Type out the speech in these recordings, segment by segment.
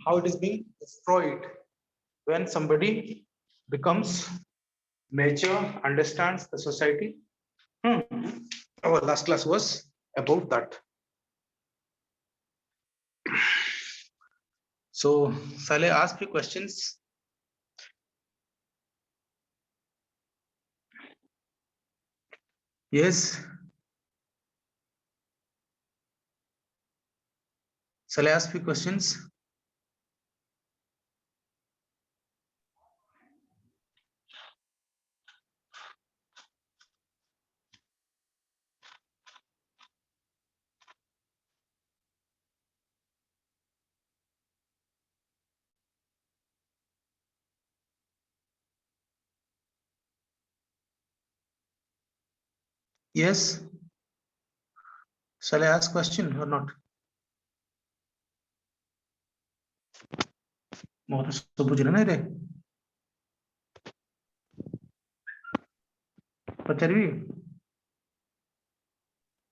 how it is being destroyed when somebody becomes mature, understands the society. Our last class was about that. So, shall I ask you questions? Yes. Shall I ask you questions? Yes. Shall I ask question or not?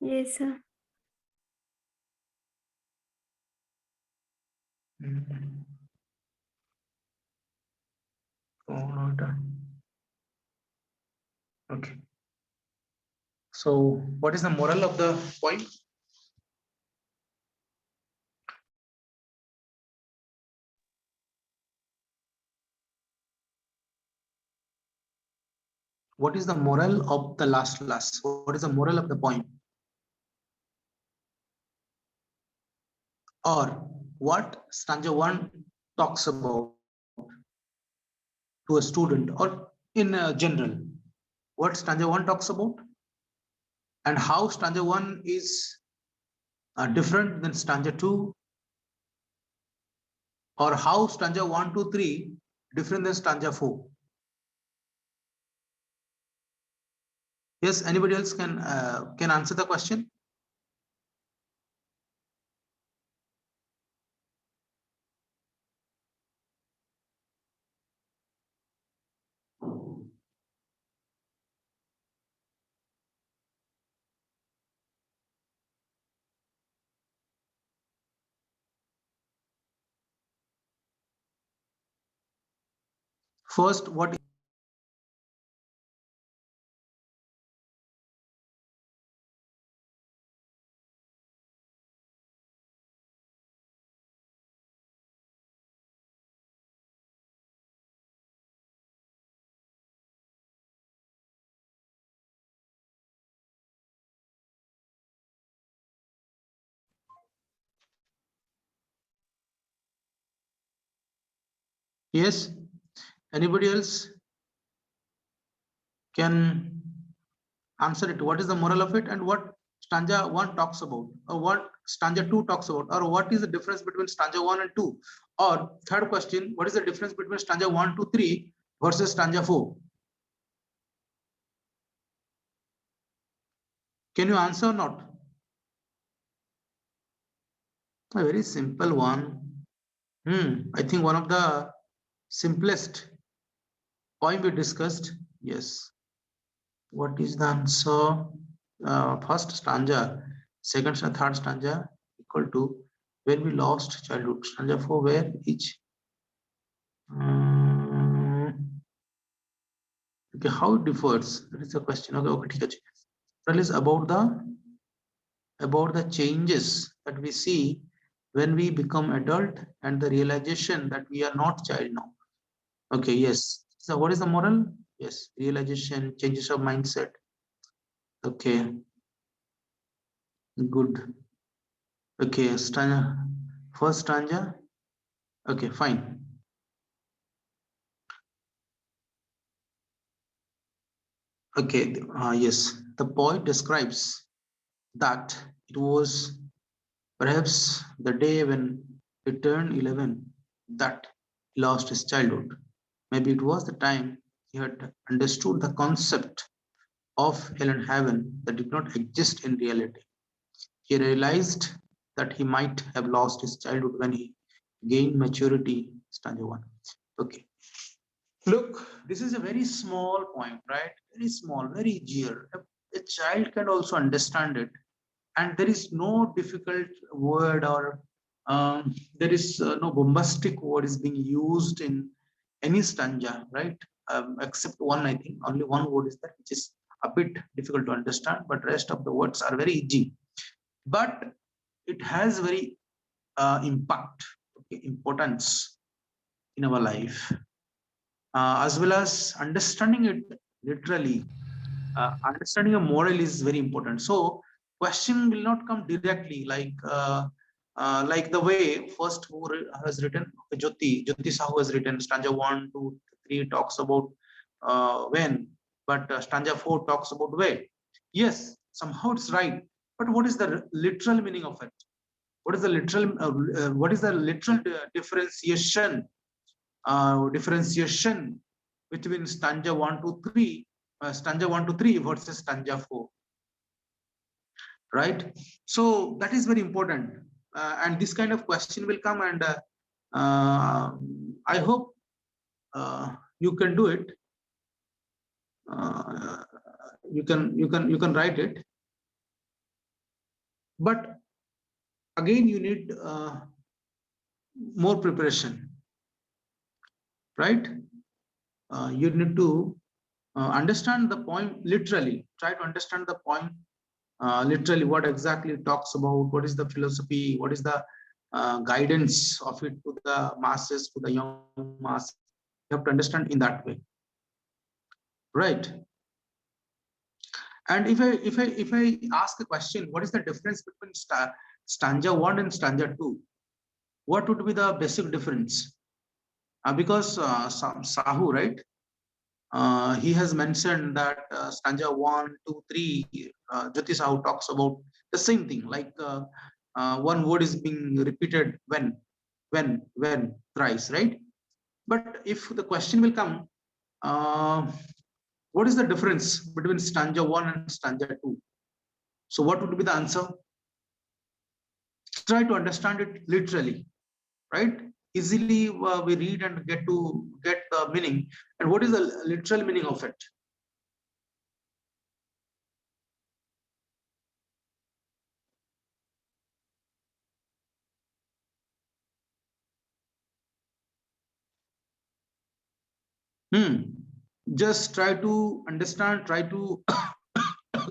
Yes, sir. Okay. So, what is the moral of the poem? What is the moral of the last class? What is the moral of the poem? Or what stanza 1 talks about to a student or in general? What stanza 1 talks about? And how stanza 1 is different than stanza 2? Or how stanza 1 to 3 different than stanza 4? Yes, anybody else can answer the question? First, what? Yes, anybody else can answer it? What is the moral of it, and what stanza 1 talks about, or what stanza 2 talks about, or what is the difference between stanza 1 and 2? Or third question, what is the difference between stanza 1 to 3 versus stanza 4? Can you answer or not? A very simple one. I think one of the simplest point we discussed. Yes. What is the answer? First stanza, second and third stanza equal to when we lost childhood. Stanza 4 where each. Okay, how it differs? That is the question. Okay, okay. That is about the changes that we see when we become adult and the realization that we are not child now. Okay, yes. So what is the moral? Yes, realization, changes of mindset. Okay, good. Okay, stanza, first stanza. Okay, fine. Okay, yes, the poet describes that it was perhaps the day when he turned 11 that he lost his childhood. Maybe it was the time he had understood the concept of hell and heaven that did not exist in reality. He realized that he might have lost his childhood when he gained maturity. Stanza 1. Okay. Look, this is a very small point, right? Very small, very easier. A child can also understand it. And there is no difficult word or there is no bombastic word is being used in any stanza, right? Except one, I think only one word is there, which is a bit difficult to understand, but rest of the words are very easy. But it has very impact, okay, importance in our life, as well as understanding it literally. Understanding a model is very important. So question will not come directly like the way first who has written, Jyoti Sahu has written stanza 1, 2, 3 talks about when, but stanza 4 talks about where. Yes, somehow it's right, but what is the literal meaning of it? What is the literal differentiation between stanza 1 to 3, stanza 1 to 3 versus stanza 4, right? So that is very important, and this kind of question will come, and I hope you can do it. You can write it, but again you need more preparation, right? You need to understand the point literally. Try to understand the point literally, what exactly it talks about, what is the philosophy, what is the guidance of it to the masses, to the young masses. You have to understand in that way, right? And if I ask a question, what is the difference between stanza 1 and stanza 2? What would be the basic difference? Because Sahu, right? He has mentioned that stanza 1, 2, 3, Jyoti Sahu talks about the same thing, like one word is being repeated when thrice, right? But if the question will come, uh, what is the difference between stanza 1 and stanza 2? So what would be the answer? Try to understand it literally, right? Easily we read and get the meaning. And what is the literal meaning of it? Just try to understand, try to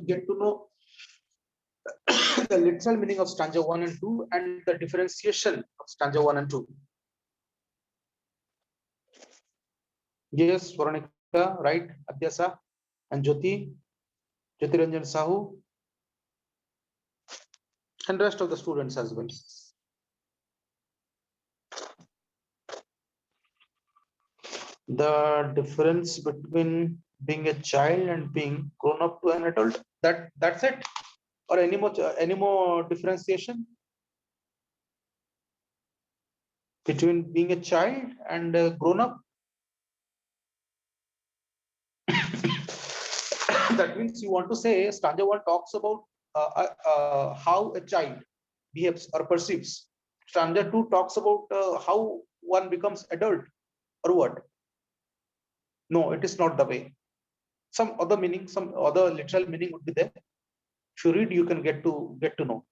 get to know the literal meaning of stanza 1 and 2 and the differentiation of stanza 1 and 2. Yes, Veronica, right? Adhyasa and Jyotiranjan Sahu, and rest of the students as well. The difference between being a child and being grown up to an adult. That's it. Or any more differentiation between being a child and grown up? That means you want to say stanza 1 talks about how a child behaves or perceives. Stanza 2 talks about how one becomes adult, or what? No, it is not the way. Some other meaning, some other literal meaning would be there. If you read, you can get to know.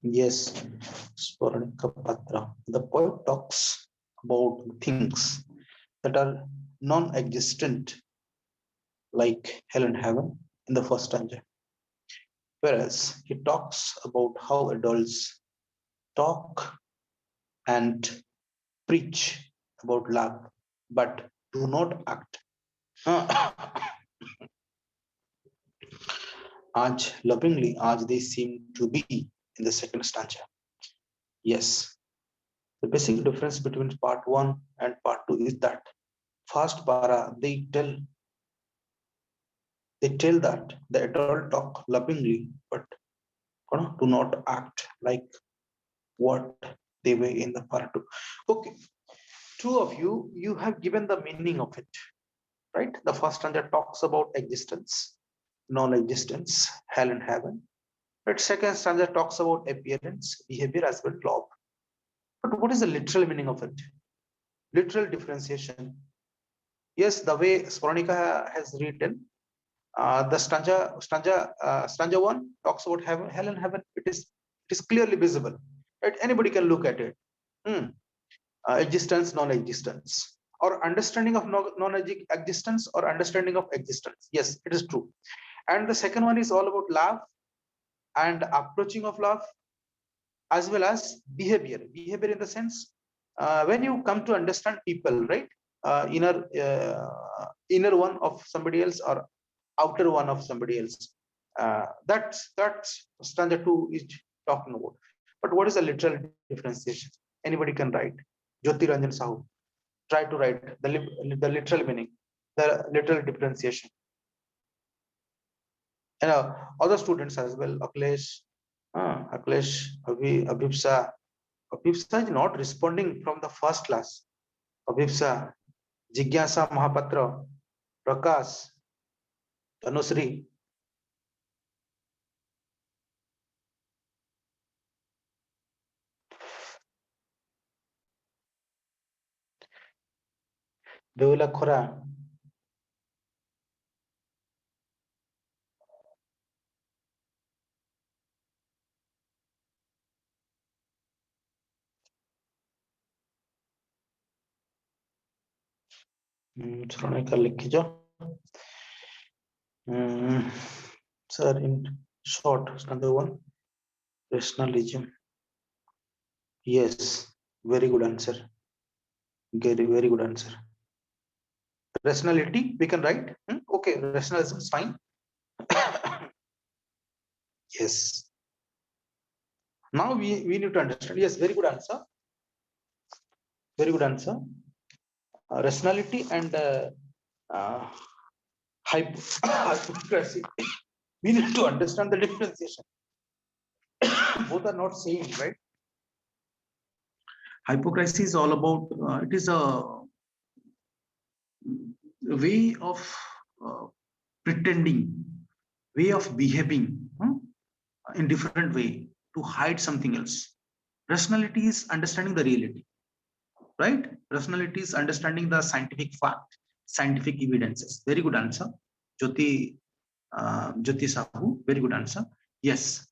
Yes, Sporanika Patra. The poet talks about things that are non-existent, like hell and heaven, in the first stanza. Whereas he talks about how adults talk and preach about love, but do not act. As lovingly as they seem to be in the second stanza. Yes, the basic difference between part 1 and part 2 is that first para they tell that the adult talk lovingly, but do not act like what they were in the part 2. Okay, two of you have given the meaning of it, right? The first stanza talks about existence, non-existence, hell and heaven. But second stanza talks about appearance, behavior as well as love. But what is the literal meaning of it? Literal differentiation. Yes, the way Sporanica has written, the stanza one talks about heaven, hell and heaven. It is clearly visible. Right? Anybody can look at it. Hmm. Existence, non-existence, or understanding of non-existence or understanding of existence. Yes, it is true. And the second one is all about love and approaching of love, as well as behavior in the sense, when you come to understand people, right? Inner one of somebody else or outer one of somebody else. That's stanza 2 is talking about. But what is the literal differentiation? Anybody can write. Jyoti Ranjan Sahu, try to write the literal meaning, the literal differentiation. And other students as well. Aklesh, Abhipsa. Abhipsa is not responding from the first class. Abhipsa, Jigyasa Mahapatra, Prakash, Tanusri. Beula Khora. Saronika Likhijo. Sir, in short, stanza 1, rationalism. Yes, very good answer. Very good answer. Rationality, we can write. Okay, rationalism is fine. Yes. Now we need to understand. Yes, very good answer. Very good answer. Rationality and hypocrisy. We need to understand the differentiation. Both are not same, right? Hypocrisy is all about, it is a way of uh, pretending, way of behaving in different way to hide something else. Rationality is understanding the reality, right? Rationality is understanding the scientific fact, scientific evidences. Very good answer. Jyoti Sahu, very good answer. Yes.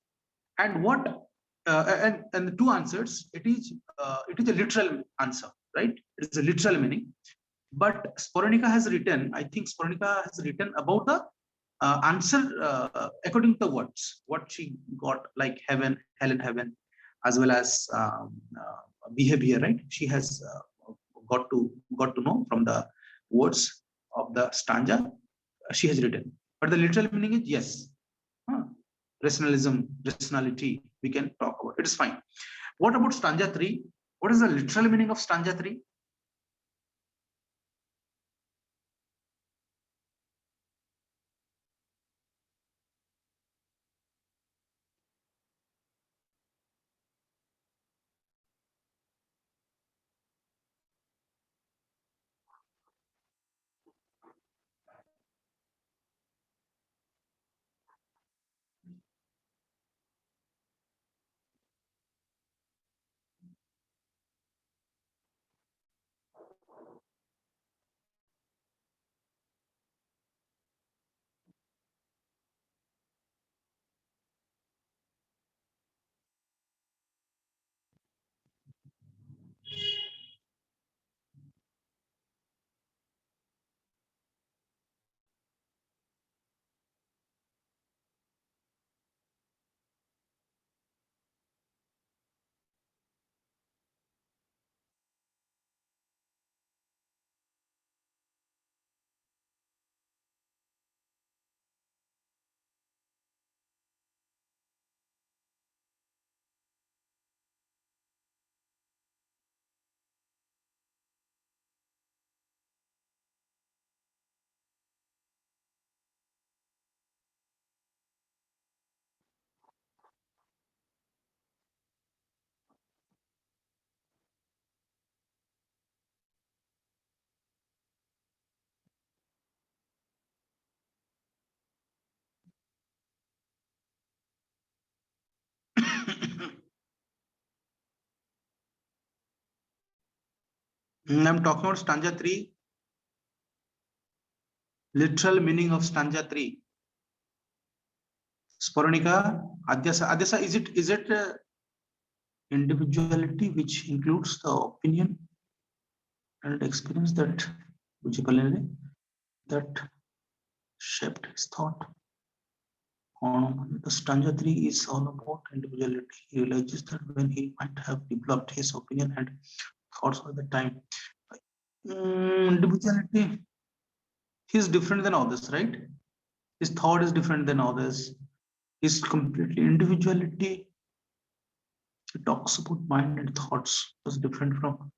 And what and the two answers, it is a literal answer, right? It is a literal meaning. But Sporanica has written, I think Sporanica has written about the answer according to the words, what she got, like heaven, hell and heaven, as well as behavior, right? She has got to know from the words of the stanza she has written. But the literal meaning is yes. Rationalism, rationality, we can talk about. It is fine. What about stanza 3? What is the literal meaning of stanza 3? I'm talking about stanza 3, literal meaning of stanza 3. Sporanika, Adyasa. Adyasa, is it individuality which includes the opinion and experience that that shaped his thought? The stanza 3 is all about individuality. He realizes that when he might have developed his opinion and thoughts at the time. Individuality, he's different than others, right? His thought is different than others. His completely individuality. He talks about mind and thoughts was different from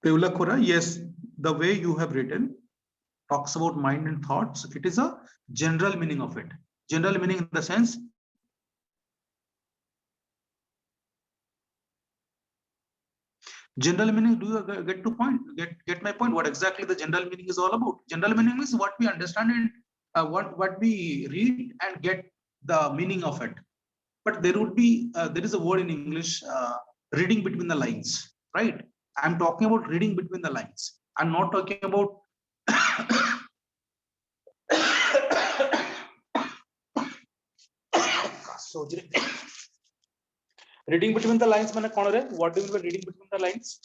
Paula Kora. Yes, the way you have written talks about mind and thoughts. It is a general meaning of it. General meaning in the sense general meaning. Do you get to point? Get my point? What exactly the general meaning is all about? General meaning means what we understand and what we read and get the meaning of it. But there would be there is a word in English, reading between the lines, right? I'm talking about reading between the lines. I'm not talking about reading between the lines. What do you mean by reading between the lines?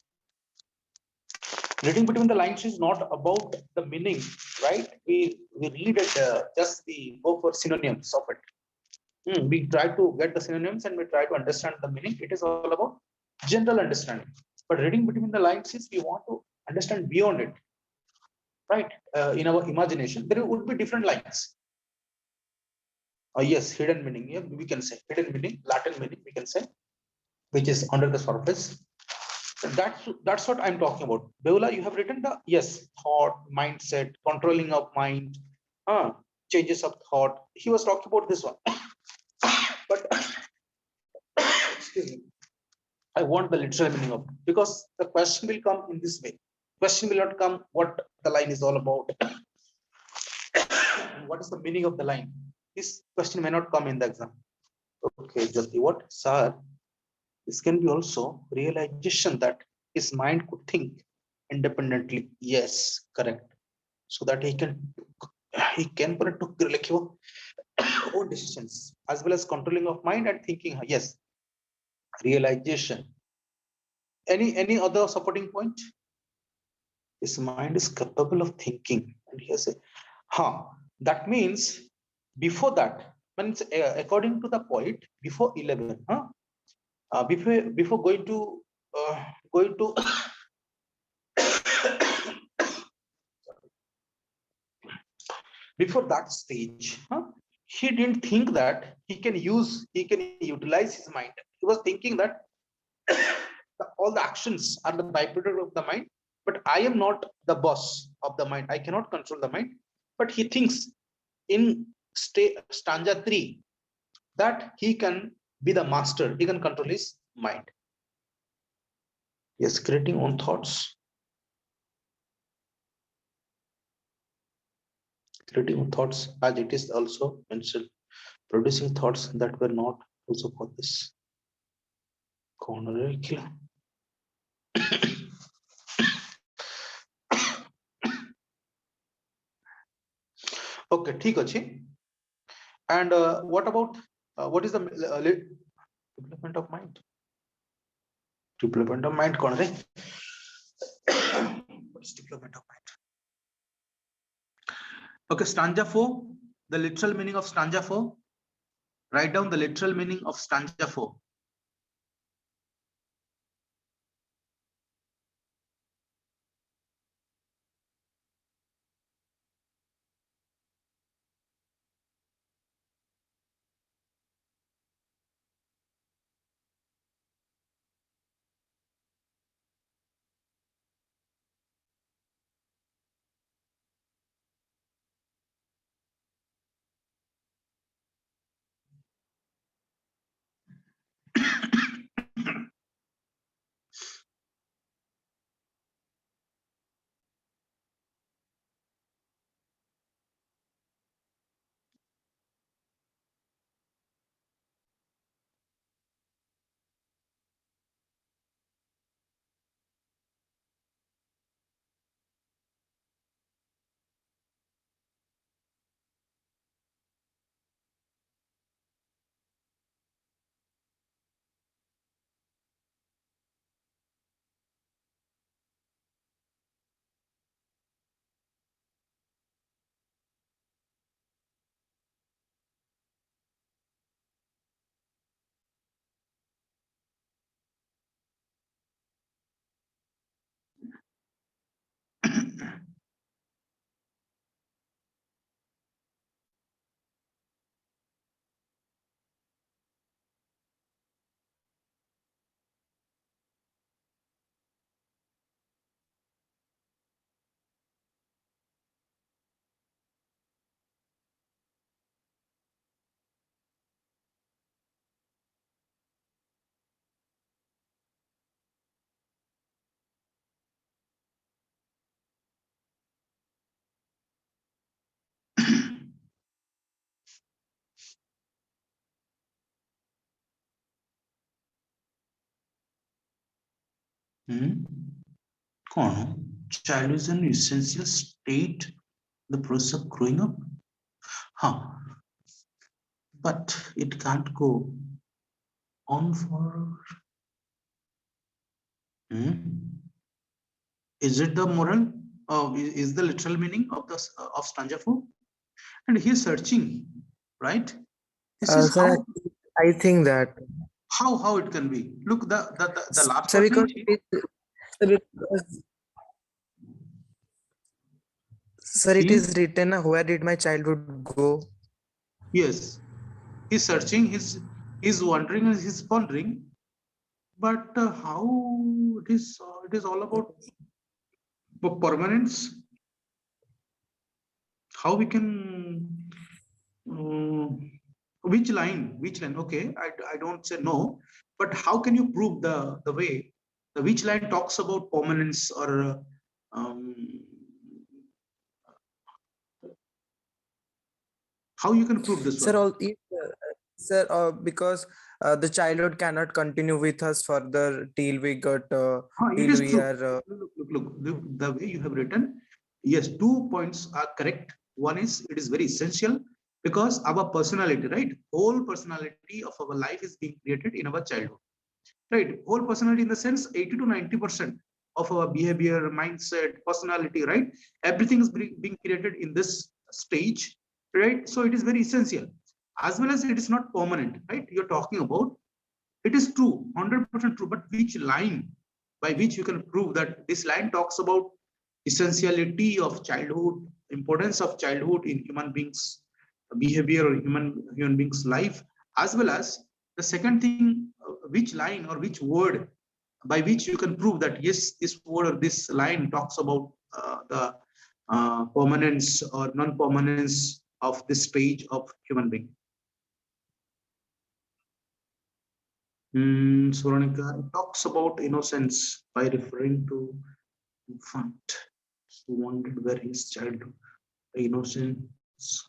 Reading between the lines is not about the meaning, right? We read it, just we go for synonyms of it. We try to get the synonyms and we try to understand the meaning. It is all about general understanding. But reading between the lines is we want to understand beyond it, right? In our imagination, there would be different lines. Yes, hidden meaning. Yeah, we can say hidden meaning, Latin meaning, we can say, which is under the surface. That's what I'm talking about. Beula, you have written the yes, thought, mindset, controlling of mind, changes of thought. He was talking about this one. But excuse me, I want the literal meaning of it, because the question will come in this way. Question will not come what the line is all about. What is the meaning of the line? This question may not come in the exam. Okay, Jyoti, what? Sir, this can be also realization that his mind could think independently. Yes, correct. So that he can put it to like your own decisions as well as controlling of mind and thinking. Yes, realization. Any other supporting point? His mind is capable of thinking, and he has a that means before that, means according to the poet, before 11, before going to before that stage, he didn't think that he can utilize his mind. He was thinking that all the actions are the byproduct of the mind, but I am not the boss of the mind. I cannot control the mind. But he thinks in stanza 3 that he can be the master. He can control his mind. Yes, creating own thoughts. Creating own thoughts, as it is also mentioned, producing thoughts that were not also for this. Okay, ठीक ଅଛି. And what about what is the development of mind? Development of mind कौन है? What is development of mind? Okay, stanza 4, the literal meaning of stanza 4. Write down the literal meaning of stanza 4. Child is an essential state, the process of growing up. Huh. But it can't go on for. Is it the moral? Is the literal meaning of the of stanza 4? And he's searching, right? This is Sir, I think that how it can be. Look, the last sir, because it is written, where did my childhood go? Yes, he's searching, he's wondering, and he's pondering. But how it is all about permanence. How we can which line? Okay, I don't say no, but how can you prove the way the which line talks about permanence or how you can prove this Sir, one? sir, because the childhood cannot continue with us further till we got It till is we true. are. Look, the way you have written, yes, 2 points are correct. One is it is very essential because our personality, right? Whole personality of our life is being created in our childhood, right? Whole personality in the sense 80 to 90% of our behavior, mindset, personality, right? Everything is being created in this stage, right? So it is very essential, as well as it is not permanent, right? You're talking about it is true, 100% true, but which line by which you can prove that this line talks about essentiality of childhood, importance of childhood in human beings' behavior or human beings' life, as well as the second thing, which line or which word by which you can prove that yes, this word or this line talks about the permanence or non-permanence of this stage of human being. Suranika talks about innocence by referring to infant who wondered where his childhood, the innocence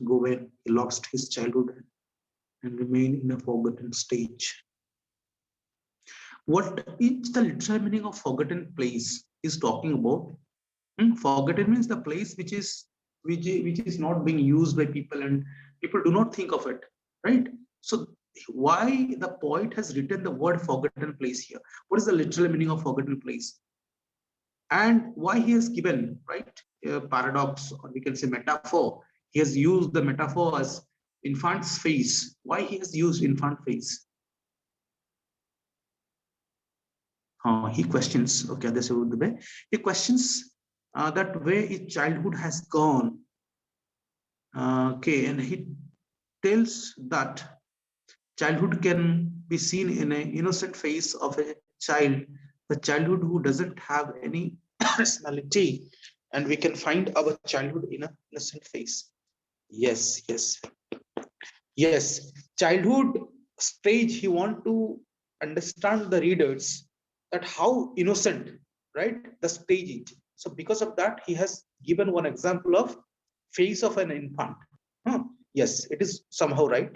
go when he lost his childhood and remain in a forgotten stage. What is the literal meaning of forgotten place is talking about? Forgotten means the place which is not being used by people and people do not think of it, right? So why the poet has written the word forgotten place here? What is the literal meaning of forgotten place? And why he has given, right, a paradox, or we can say metaphor. He has used the metaphor as infant's face. Why he has used infant face? He questions, okay, this is the way he questions that way his childhood has gone. Okay, and he tells that childhood can be seen in an innocent face of a child, the childhood who doesn't have any personality, and we can find our childhood in an innocent face. Yes, yes, yes. Childhood stage, he want to understand the readers that how innocent, right, the stage is. So because of that, he has given one example of face of an infant. Yes, it is somehow right.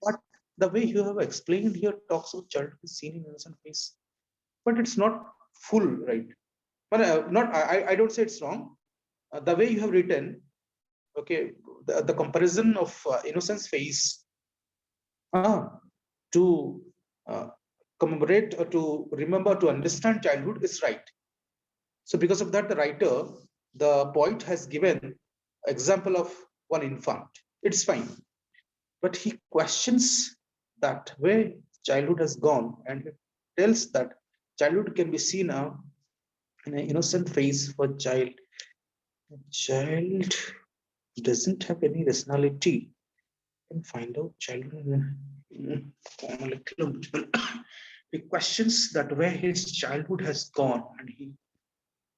But the way you have explained here talks of childhood is seen in innocent face, but it's not full, right? But not I don't say it's wrong. The way you have written, okay, the comparison of innocence face to commemorate or to remember to understand childhood is right. So because of that, the writer, the poet has given example of one infant. It's fine, but he questions that way childhood has gone, and he tells that childhood can be seen in an innocent face for child, Child doesn't have any personality. Can find out childhood. He questions that where his childhood has gone, and he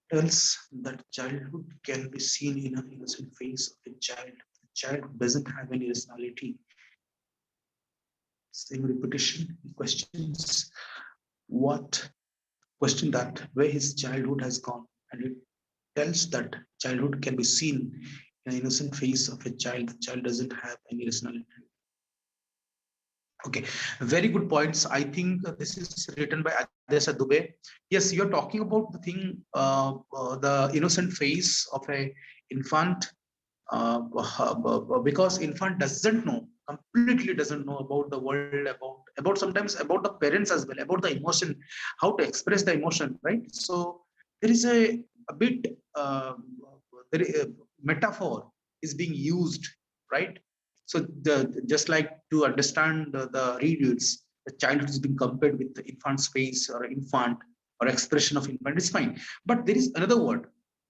tells that childhood can be seen in an innocent face of a child. The child who doesn't have any personality. Same repetition. He questions what question that where his childhood has gone, and it tells that childhood can be seen in an innocent face of a child. The child doesn't have any personality. Okay, very good points. I think this is written by Adesha Dubey. Yes, you're talking about the thing, the innocent face of a infant, because infant doesn't know, completely doesn't know about the world, about sometimes about the parents as well, about the emotion, how to express the emotion, right? So there is a bit, there is a metaphor is being used, right? So just like to understand the readers, the child is being compared with the infant's face or infant or expression of infant, it's fine. But there is another word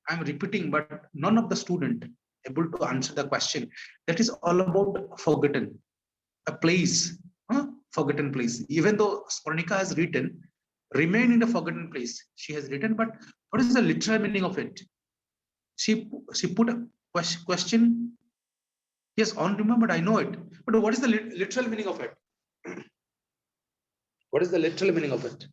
I'm repeating, but none of the student able to answer the question. That is all about forgotten, a place, forgotten place. Even though Swarnika has written, remain in a forgotten place. She has written, but what is the literal meaning of it? She put a question. Yes, on remembered, I know it. But what is the literal meaning of it? What is the literal meaning of it?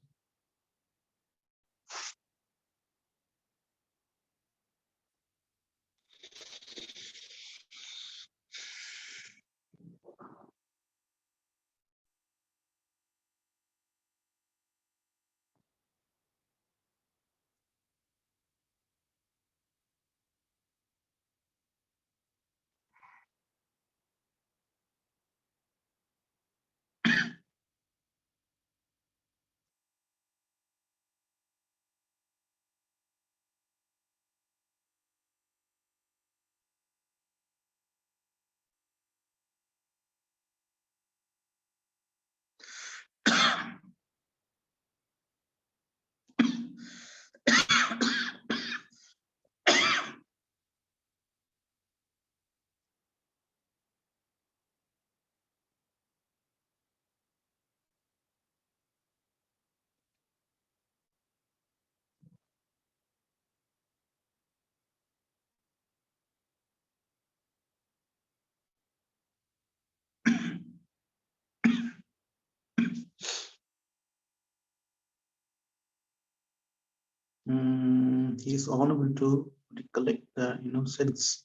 He is unable to recollect the innocence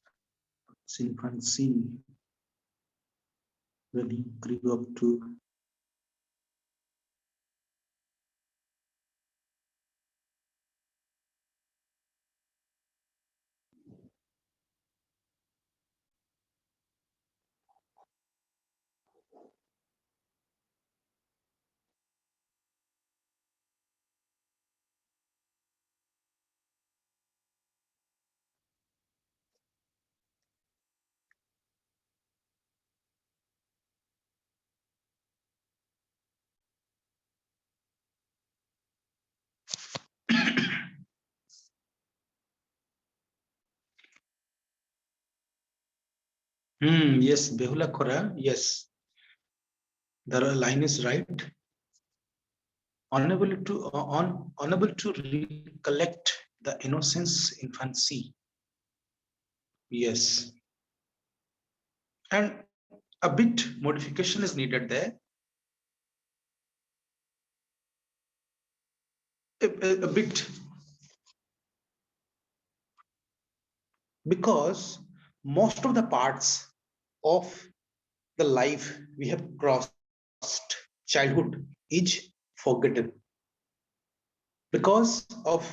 of his infancy when he grew up to. Yes, Behula Kora, yes, the line is right. Unable to recollect the innocence infancy. Yes, and a bit modification is needed there. A bit, because most of the parts of the life we have crossed, childhood, is forgotten because of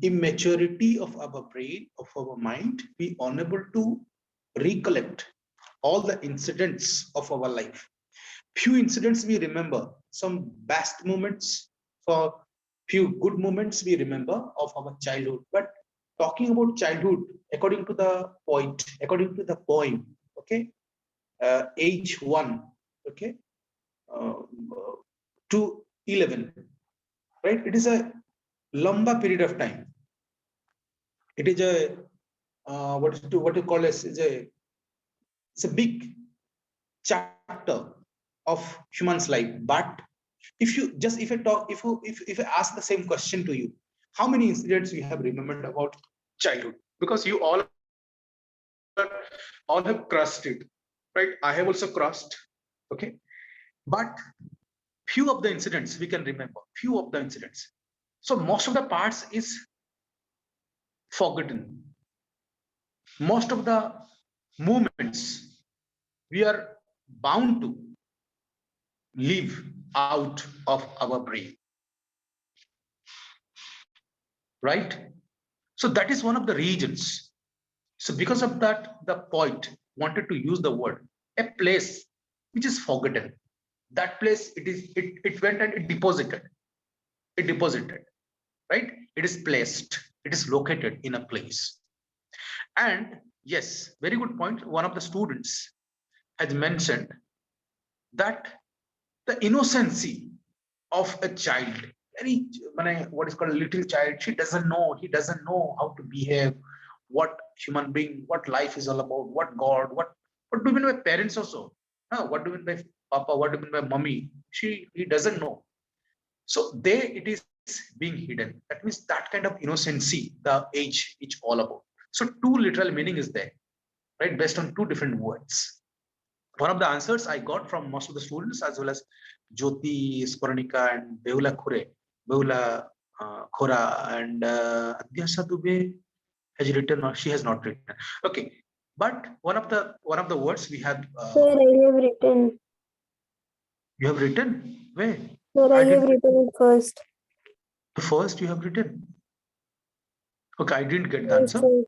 immaturity of our brain, of our mind. We unable to recollect all the incidents of our life. Few incidents we remember, some best moments, for few good moments we remember of our childhood. But talking about childhood, according to the point, according to the poem, okay, age 1, okay, uh, to 11, right? It is a lamba period of time. it is a what you call as it's a big chapter of human's life. But if I ask the same question to you, how many incidents you have remembered about childhood? Because you all have crossed it, right? I have also crossed. Okay, but few of the incidents we can remember. Few of the incidents. So most of the parts is forgotten. Most of the movements we are bound to leave out of our brain, right? So that is one of the reasons. So because of that, the poet wanted to use the word a place which is forgotten. That place, it went and it deposited, right? It is placed, it is located in a place. And yes, very good point. One of the students has mentioned that the innocency of a child, very what is called a little child, he doesn't know how to behave, what human being, what life is all about, what God, what do you mean by parents also? What do you mean by papa? What do you mean by mommy? He doesn't know. So there it is being hidden. That means that kind of innocency, the age it's all about. So two literal meaning is there, right? Based on two different words. One of the answers I got from most of the students, as well as Jyoti, Sporanika, and Beula Khure, Beula Khora, and Adhyasa Dubey has written, or she has not written. Okay, but one of the words we have. Sir, I have written. You have written where? Sir, I have written it first. The first you have written. Okay, I didn't get the Yes, answer. sir.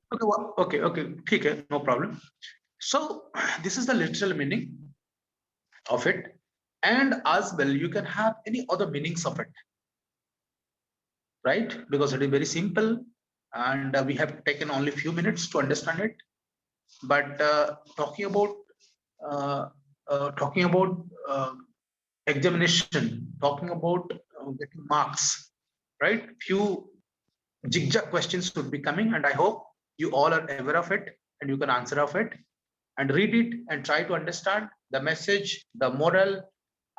Okay, okay, no problem. So this is the literal meaning of it, and as well you can have any other meanings of it, right? Because it is very simple, and we have taken only few minutes to understand it. But uh, talking about examination, talking about getting marks, right? Few zigzag questions would be coming, and I hope you all are aware of it and you can answer of it, and read it and try to understand the message, the moral,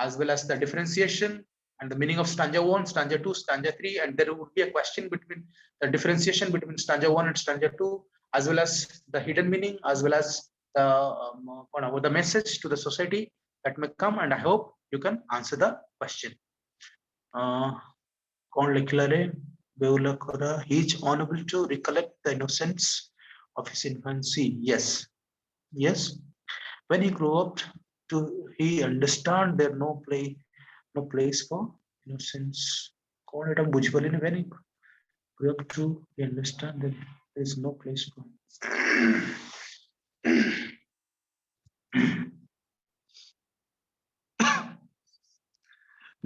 as well as the differentiation and the meaning of stanza 1, stanza 2, stanza 3. And there would be a question between the differentiation between stanza 1 and stanza 2, as well as the hidden meaning, as well as the message to the society that may come. And I hope you can answer the question. He is unable to recollect the innocence of his infancy. Yes, yes. When he grew up, he understand there no place for innocence. When he grew up to, he understand that there is no place for.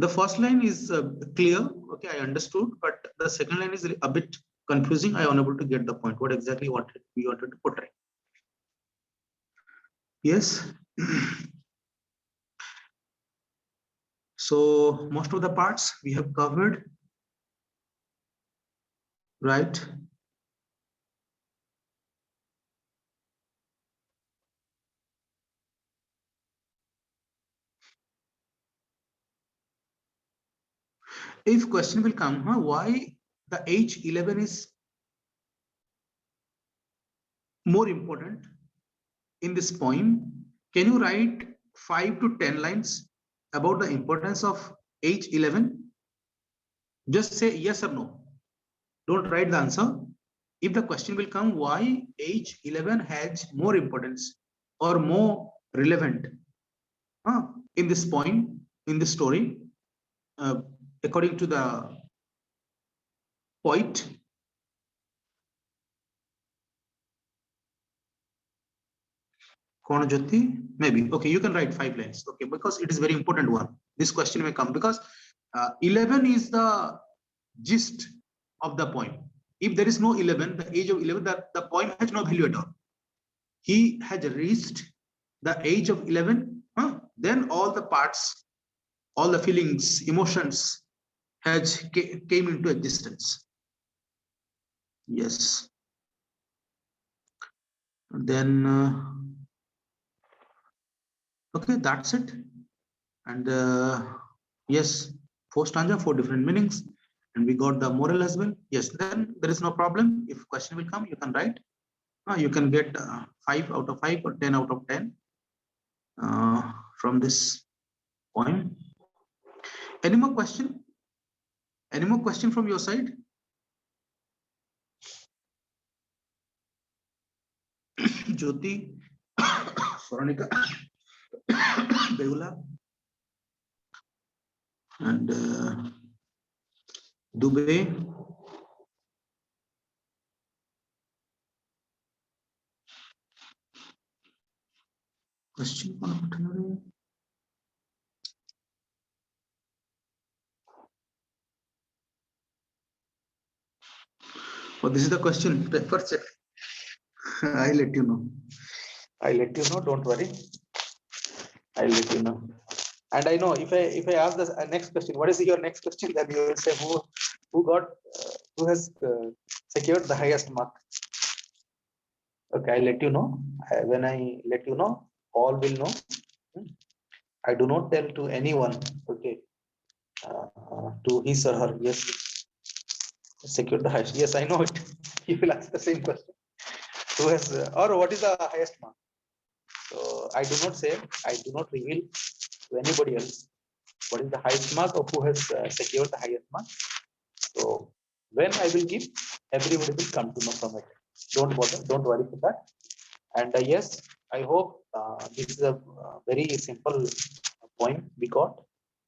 The first line is clear. Okay, I understood, but the second line is a bit confusing. I am unable to get the point. What exactly we wanted to portray? Yes. So most of the parts we have covered, right? If question will come, why the age 11 is more important in this poem? Can you write 5 to 10 lines about the importance of age 11? Just say yes or no. Don't write the answer. If the question will come, why age 11 has more importance or more relevant in this poem, in this story, according to the poet. Jyoti, maybe. Okay, you can write 5 lines. Okay, because it is very important one. This question may come because 11 is the gist of the poem. If there is no 11, the age of 11, the poem has no value at all. He has reached the age of 11, then all the parts, all the feelings, emotions came into existence. Yes. Then okay, that's it. And yes, 4 stanza, 4 different meanings, and we got the moral as well. Yes, then there is no problem. If question will come, you can write. You can get 5 out of 5 or 10 out of 10 from this poem. Any more question? Any more question from your side? Jyoti, Soronika, Beula, and Dubey. Question? Oh, this is the question. Paper check. I'll let you know. I'll let you know. Don't worry. I'll let you know. And I know if I ask the next question, what is your next question? Then you will say who has secured the highest mark. Okay, I'll let you know. When I let you know, all will know. I do not tell to anyone. Okay, to his or her. Yes, secured the highest. Yes, I know it. You will ask the same question. Who has or what is the highest mark? So I do not say. I do not reveal to anybody else what is the highest mark or who has secured the highest mark. So when I will give, everybody will come to know from it. Don't bother, don't worry for that. And yes, I hope this is a very simple point we got,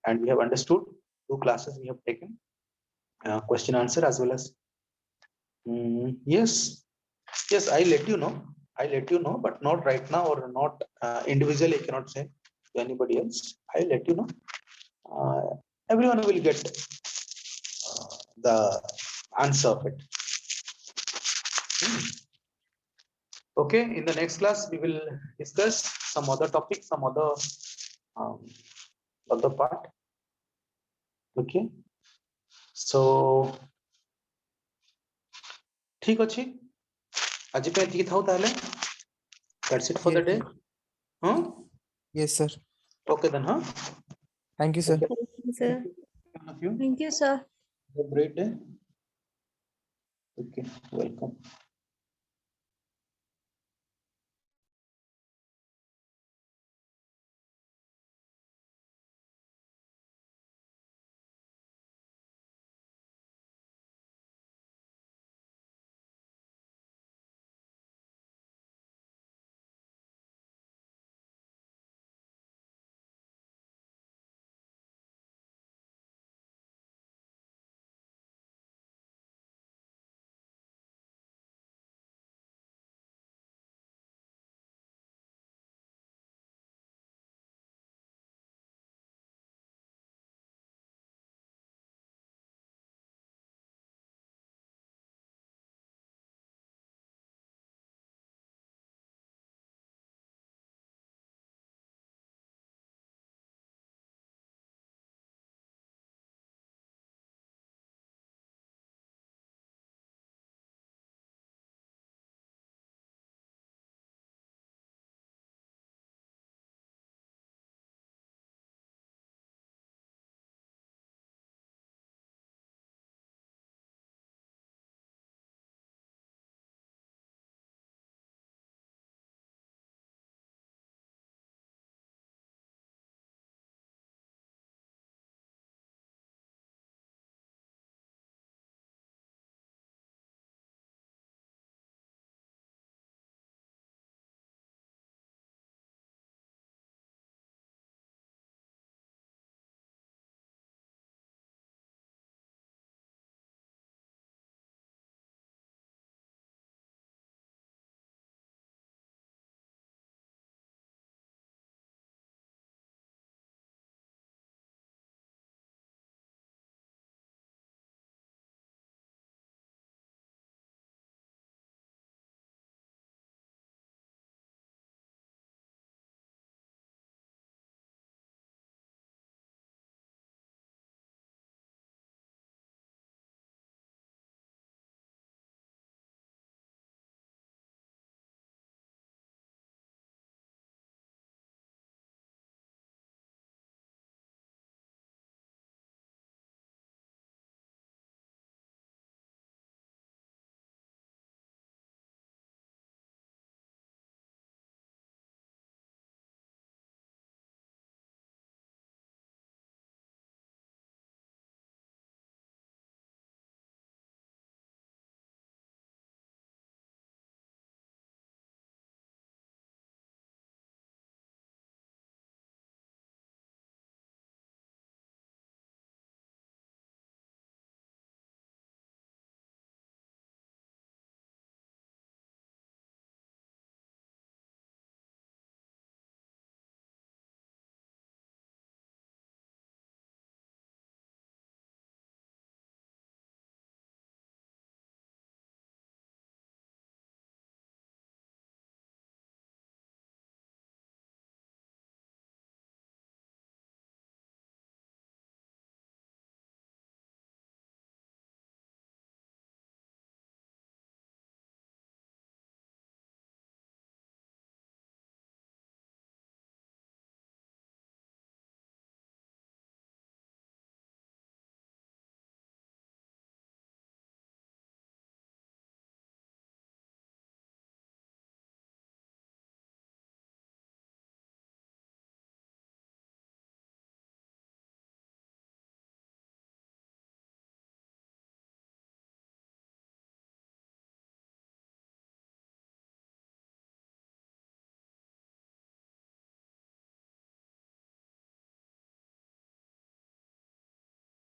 and we have understood. 2 classes we have taken, question answer as well as yes, I let you know. I let you know, but not right now or not individually. I cannot say to anybody else. I let you know. Everyone will get the answer of it. Okay, in the next class we will discuss some other topic, some other part. Okay, so ठीक अच्छी आज पे एतिकी थाउ ताले. That's it for the day. Yes, sir. Okay then, Thank you, sir. Okay. Thank you, sir. All of you. Thank you, sir. Have a great day. Okay, welcome.